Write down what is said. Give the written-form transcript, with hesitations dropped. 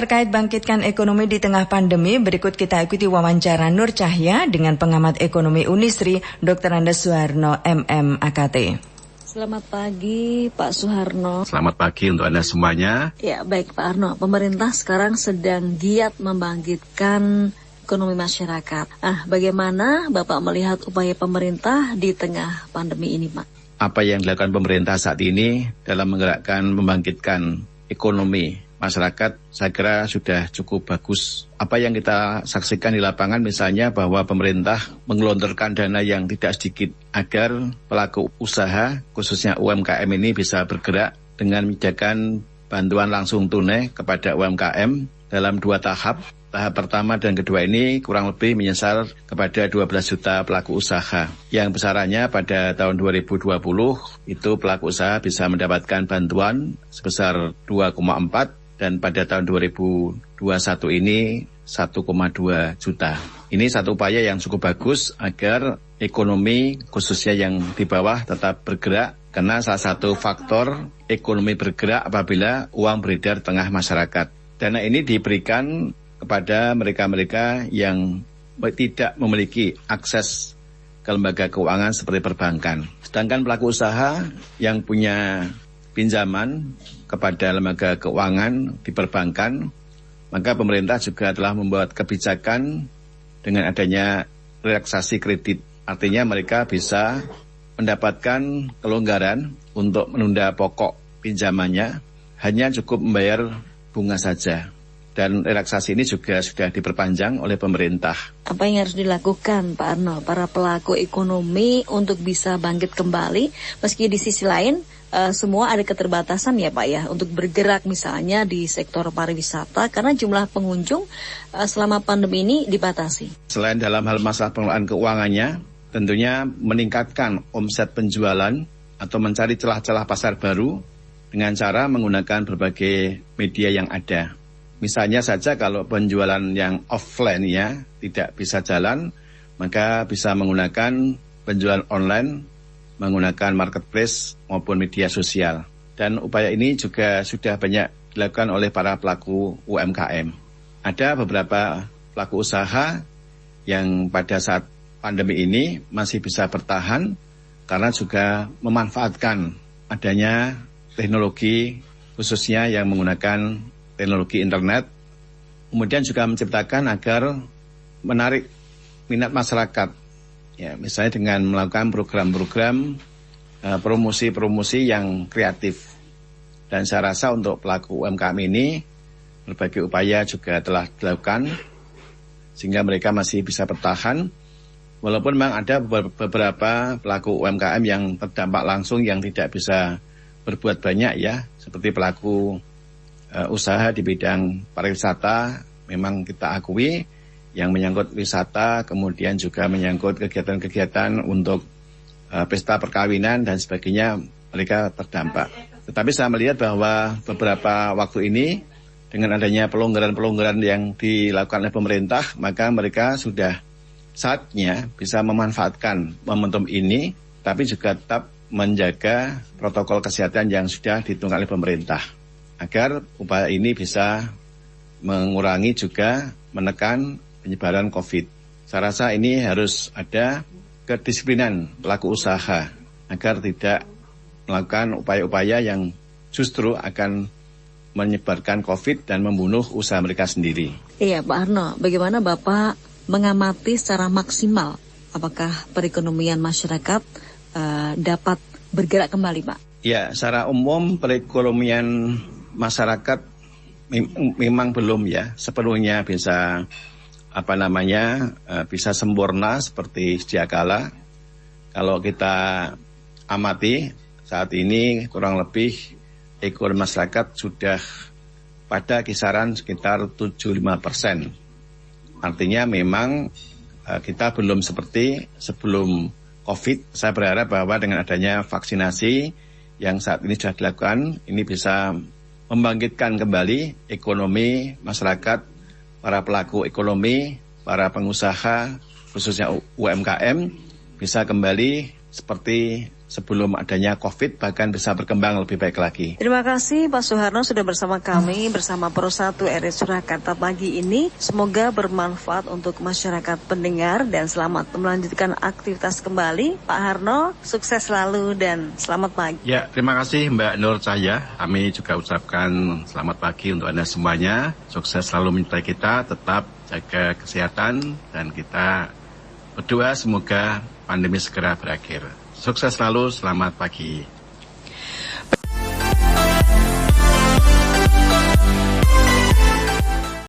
terkait bangkitkan ekonomi di tengah pandemi, berikut kita ikuti wawancara Nur Cahya dengan pengamat ekonomi Unisri, Dr. Andes Suharno, MM AKT. Selamat pagi Pak Suharno. Selamat pagi untuk Anda semuanya. Ya, baik Pak Arno. Pemerintah sekarang sedang giat membangkitkan ekonomi masyarakat. Bagaimana Bapak melihat upaya pemerintah di tengah pandemi ini, Pak? Apa yang dilakukan pemerintah saat ini dalam menggerakkan, membangkitkan ekonomi masyarakat, saya kira sudah cukup bagus. Apa yang kita saksikan di lapangan misalnya bahwa pemerintah menggelontorkan dana yang tidak sedikit agar pelaku usaha, khususnya UMKM ini bisa bergerak dengan menyediakan bantuan langsung tunai kepada UMKM dalam 2 tahap. Tahap pertama dan kedua ini kurang lebih menyasar kepada 12 juta pelaku usaha. Yang besarannya pada tahun 2020 itu pelaku usaha bisa mendapatkan bantuan sebesar 2,4 dan pada tahun 2021 ini 1,2 juta. Ini satu upaya yang cukup bagus agar ekonomi khususnya yang di bawah tetap bergerak, karena salah satu faktor ekonomi bergerak apabila uang beredar tengah masyarakat. Dana ini diberikan kepada mereka-mereka yang tidak memiliki akses ke lembaga keuangan seperti perbankan. Sedangkan pelaku usaha yang punya pinjaman kepada lembaga keuangan di perbankan, maka pemerintah juga telah membuat kebijakan dengan adanya relaksasi kredit. Artinya mereka bisa mendapatkan kelonggaran untuk menunda pokok pinjamannya, hanya cukup membayar bunga saja. Dan relaksasi ini juga sudah diperpanjang oleh pemerintah. Apa yang harus dilakukan Pak Arno, para pelaku ekonomi untuk bisa bangkit kembali, meski di sisi lain semua ada keterbatasan ya Pak ya, untuk bergerak misalnya di sektor pariwisata karena jumlah pengunjung selama pandemi ini dibatasi. Selain dalam hal masalah pengelolaan keuangannya, tentunya meningkatkan omset penjualan atau mencari celah-celah pasar baru dengan cara menggunakan berbagai media yang ada. Misalnya saja kalau penjualan yang offline ya tidak bisa jalan, maka bisa menggunakan penjualan online, menggunakan marketplace maupun media sosial. Dan upaya ini juga sudah banyak dilakukan oleh para pelaku UMKM. Ada beberapa pelaku usaha yang pada saat pandemi ini masih bisa bertahan karena juga memanfaatkan adanya teknologi khususnya yang menggunakan teknologi internet, kemudian juga menciptakan agar menarik minat masyarakat, ya misalnya dengan melakukan program-program promosi-promosi yang kreatif. Dan saya rasa untuk pelaku UMKM ini berbagai upaya juga telah dilakukan sehingga mereka masih bisa bertahan, walaupun memang ada beberapa pelaku UMKM yang terdampak langsung yang tidak bisa berbuat banyak ya, seperti pelaku usaha di bidang pariwisata. Memang kita akui yang menyangkut wisata, kemudian juga menyangkut kegiatan-kegiatan untuk pesta perkawinan dan sebagainya, mereka terdampak. Tetapi saya melihat bahwa beberapa waktu ini dengan adanya pelonggaran-pelonggaran yang dilakukan oleh pemerintah, maka mereka sudah saatnya bisa memanfaatkan momentum ini, tapi juga tetap menjaga protokol kesehatan yang sudah ditentukan oleh pemerintah, agar upaya ini bisa mengurangi juga menekan penyebaran COVID. Saya rasa ini harus ada kedisiplinan pelaku usaha agar tidak melakukan upaya-upaya yang justru akan menyebarkan COVID dan membunuh usaha mereka sendiri. Iya Pak Arno, bagaimana Bapak mengamati secara maksimal apakah perekonomian masyarakat dapat bergerak kembali Pak? Ya, secara umum perekonomian masyarakat memang belum ya sepenuhnya bisa bisa sempurna seperti sedia kala. Kalau kita amati saat ini kurang lebih ekonomi masyarakat sudah pada kisaran sekitar 75%. Artinya memang kita belum seperti sebelum COVID. Saya berharap bahwa dengan adanya vaksinasi yang saat ini sudah dilakukan, ini bisa membangkitkan kembali ekonomi masyarakat, para pelaku ekonomi, para pengusaha, khususnya UMKM, bisa kembali seperti sebelum adanya COVID, bahkan bisa berkembang lebih baik lagi. Terima kasih Pak Suharno sudah bersama kami, bersama Pro 1 RRI Surakarta pagi ini. Semoga bermanfaat untuk masyarakat pendengar dan selamat melanjutkan aktivitas kembali. Pak Harno, sukses selalu dan selamat pagi. Ya, terima kasih Mbak Nur Cahya. Kami juga ucapkan selamat pagi untuk Anda semuanya. Sukses selalu menyertai kita, tetap jaga kesehatan, dan kita berdoa semoga pandemi segera berakhir. Sukses selalu, selamat pagi.